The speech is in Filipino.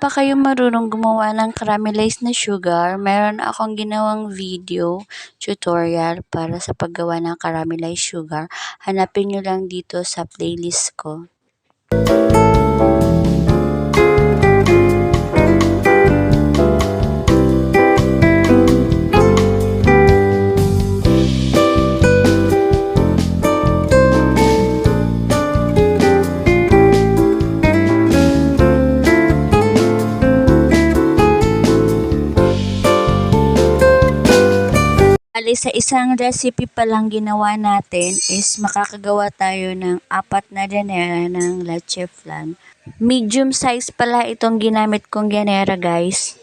pa kayo marunong gumawa ng caramelized na sugar, meron akong ginawang video tutorial para sa paggawa ng caramelized sugar. Hanapin nyo lang dito sa playlist ko. Bali, sa isang recipe pa lang ginawa natin is makakagawa tayo ng 4 na ganera ng Letche Flan. Medium size pala itong ginamit kong ganera, guys.